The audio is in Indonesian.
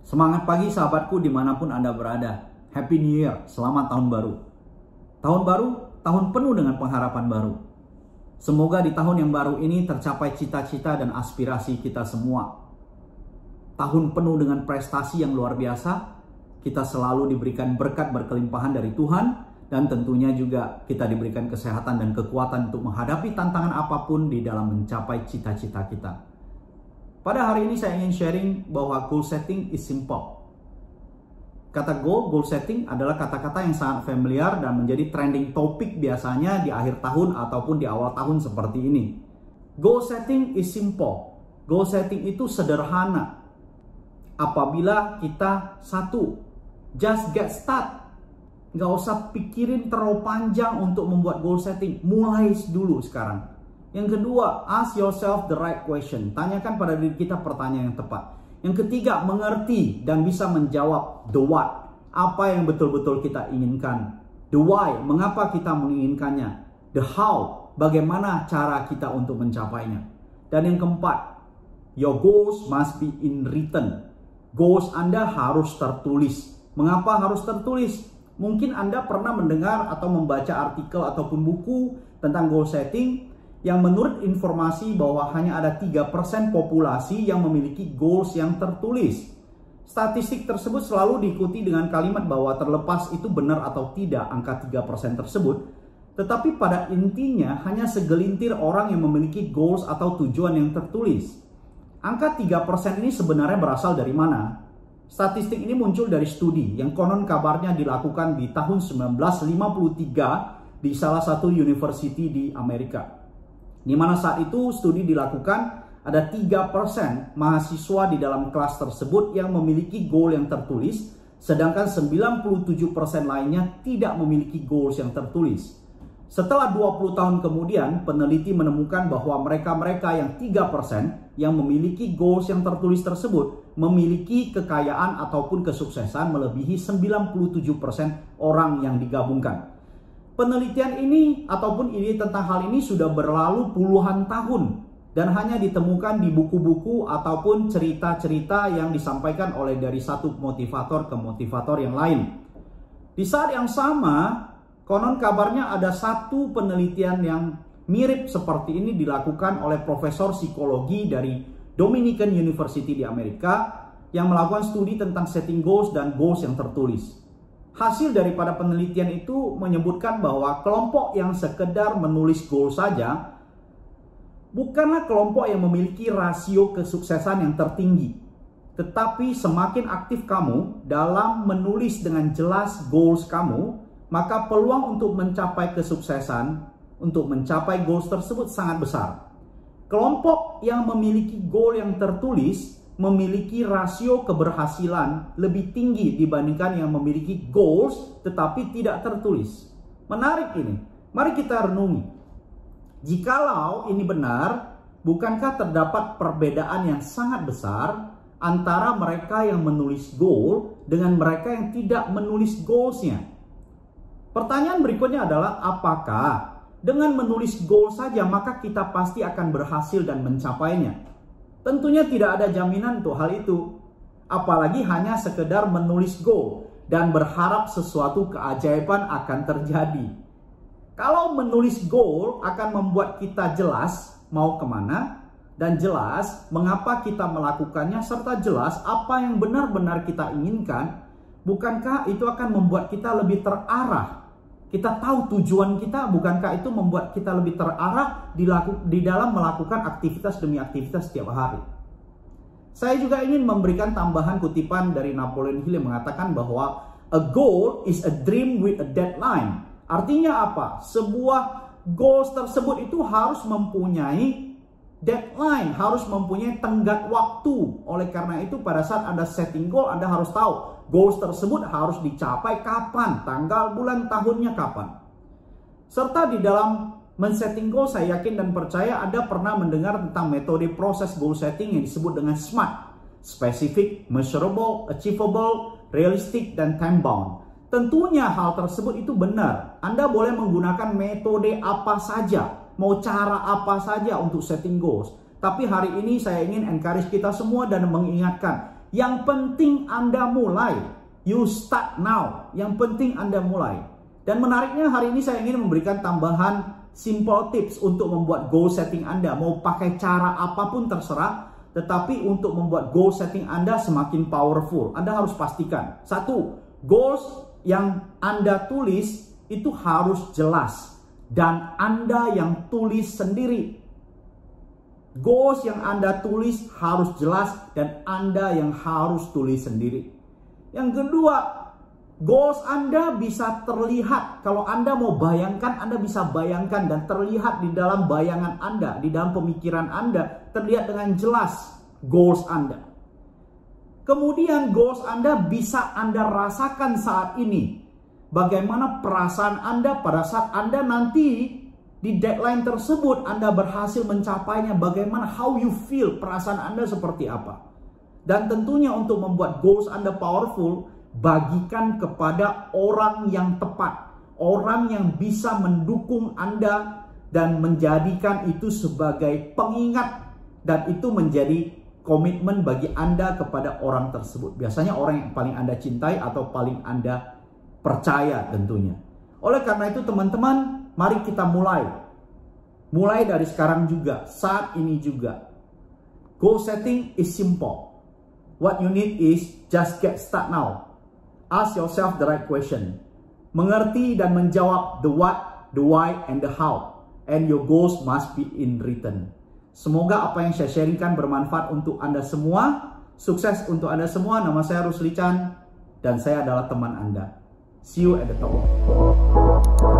Semangat pagi sahabatku dimanapun Anda berada. Happy New Year, selamat tahun baru. Tahun baru, tahun penuh dengan pengharapan baru. Semoga di tahun yang baru ini tercapai cita-cita dan aspirasi kita semua. Tahun penuh dengan prestasi yang luar biasa. Kita selalu diberikan berkat berkelimpahan dari Tuhan. Dan tentunya juga kita diberikan kesehatan dan kekuatan untuk menghadapi tantangan apapun di dalam mencapai cita-cita kita. Pada hari ini saya ingin sharing bahwa goal setting is simple. Kata goal setting adalah kata-kata yang sangat familiar dan menjadi trending topik biasanya di akhir tahun ataupun di awal tahun seperti ini. Goal setting is simple. Goal setting itu sederhana. Apabila kita just get start. Nggak usah pikirin terlalu panjang untuk membuat goal setting. Mulai dulu sekarang. Yang kedua, ask yourself the right question. Tanyakan pada diri kita pertanyaan yang tepat. Yang ketiga, mengerti dan bisa menjawab the what. Apa yang betul-betul kita inginkan. The why, mengapa kita menginginkannya. The how, bagaimana cara kita untuk mencapainya. Dan yang keempat, your goals must be in written. Goals Anda harus tertulis. Mengapa harus tertulis? Mungkin Anda pernah mendengar atau membaca artikel ataupun buku tentang goal setting yang menurut informasi bahwa hanya ada 3% populasi yang memiliki goals yang tertulis. Statistik tersebut selalu diikuti dengan kalimat bahwa terlepas itu benar atau tidak angka 3% tersebut, tetapi pada intinya hanya segelintir orang yang memiliki goals atau tujuan yang tertulis. Angka 3% ini sebenarnya berasal dari mana? Statistik ini muncul dari studi yang konon kabarnya dilakukan di tahun 1953 di salah satu university di Amerika. Di mana saat itu studi dilakukan ada 3% mahasiswa di dalam kelas tersebut yang memiliki goal yang tertulis, sedangkan 97% lainnya tidak memiliki goals yang tertulis. Setelah 20 tahun kemudian, peneliti menemukan bahwa mereka-mereka yang 3% yang memiliki goals yang tertulis tersebut memiliki kekayaan ataupun kesuksesan melebihi 97% orang yang digabungkan. Penelitian ini ataupun ide tentang hal ini sudah berlalu puluhan tahun dan hanya ditemukan di buku-buku ataupun cerita-cerita yang disampaikan oleh dari satu motivator ke motivator yang lain. Di saat yang sama, konon kabarnya ada satu penelitian yang mirip seperti ini dilakukan oleh profesor psikologi dari Dominican University di Amerika yang melakukan studi tentang setting goals dan goals yang tertulis. Hasil daripada penelitian itu menyebutkan bahwa kelompok yang sekedar menulis goal saja bukanlah kelompok yang memiliki rasio kesuksesan yang tertinggi. Tetapi semakin aktif kamu dalam menulis dengan jelas goals kamu, maka peluang untuk mencapai kesuksesan, untuk mencapai goals tersebut sangat besar. Kelompok yang memiliki goal yang tertulis memiliki rasio keberhasilan lebih tinggi dibandingkan yang memiliki goals tetapi tidak tertulis. Menarik ini. Mari kita renungi. Jikalau ini benar, bukankah terdapat perbedaan yang sangat besar antara mereka yang menulis goal dengan mereka yang tidak menulis goalsnya? Pertanyaan berikutnya adalah, apakah dengan menulis goal saja maka kita pasti akan berhasil dan mencapainya? Tentunya tidak ada jaminan untuk hal itu. Apalagi hanya sekedar menulis goal dan berharap sesuatu keajaiban akan terjadi. Kalau menulis goal akan membuat kita jelas mau kemana dan jelas mengapa kita melakukannya serta jelas apa yang benar-benar kita inginkan, bukankah itu akan membuat kita lebih terarah? Kita tahu tujuan kita, bukankah itu membuat kita lebih terarah di dalam melakukan aktivitas demi aktivitas setiap hari. Saya juga ingin memberikan tambahan kutipan dari Napoleon Hill yang mengatakan bahwa a goal is a dream with a deadline. Artinya apa? Sebuah goals tersebut itu harus mempunyai deadline, harus mempunyai tenggat waktu. Oleh karena itu pada saat Anda setting goal, Anda harus tahu goals tersebut harus dicapai kapan, tanggal, bulan, tahunnya kapan. Serta di dalam men-setting goal, saya yakin dan percaya Anda pernah mendengar tentang metode proses goal setting yang disebut dengan SMART. Specific, measurable, achievable, realistic, dan time-bound. Tentunya hal tersebut itu benar. Anda boleh menggunakan metode apa saja, mau cara apa saja untuk setting goals. Tapi hari ini saya ingin encourage kita semua dan mengingatkan, Yang penting Anda mulai. You start now. Yang penting Anda mulai. Dan menariknya hari ini saya ingin memberikan tambahan simple tips untuk membuat goal setting Anda. Mau pakai cara apapun terserah. Tetapi untuk membuat goal setting Anda semakin powerful, Anda harus pastikan. Satu, goals yang Anda tulis itu harus jelas. Dan Anda yang tulis sendiri. Goals yang Anda tulis harus jelas dan Anda yang harus tulis sendiri. Yang kedua, goals Anda bisa terlihat. Kalau Anda mau bayangkan, Anda bisa bayangkan dan terlihat di dalam bayangan Anda, di dalam pemikiran Anda, terlihat dengan jelas goals Anda. Kemudian goals Anda bisa Anda rasakan saat ini. Bagaimana perasaan Anda pada saat Anda nanti di deadline tersebut Anda berhasil mencapainya. Bagaimana, how you feel, perasaan Anda seperti apa. Dan tentunya untuk membuat goals Anda powerful, bagikan kepada orang yang tepat. Orang yang bisa mendukung Anda dan menjadikan itu sebagai pengingat. Dan itu menjadi komitmen bagi Anda kepada orang tersebut. Biasanya orang yang paling Anda cintai atau paling Anda percaya tentunya. Oleh karena itu teman-teman, mari kita mulai. Mulai dari sekarang juga, saat ini juga. Goal setting is simple. What you need is just get start now. Ask yourself the right question. Mengerti dan menjawab the what, the why, and the how. And your goals must be in written. Semoga apa yang saya sharingkan bermanfaat untuk Anda semua. Sukses untuk Anda semua. Nama saya Rusli Chan dan saya adalah teman Anda. See you at the top.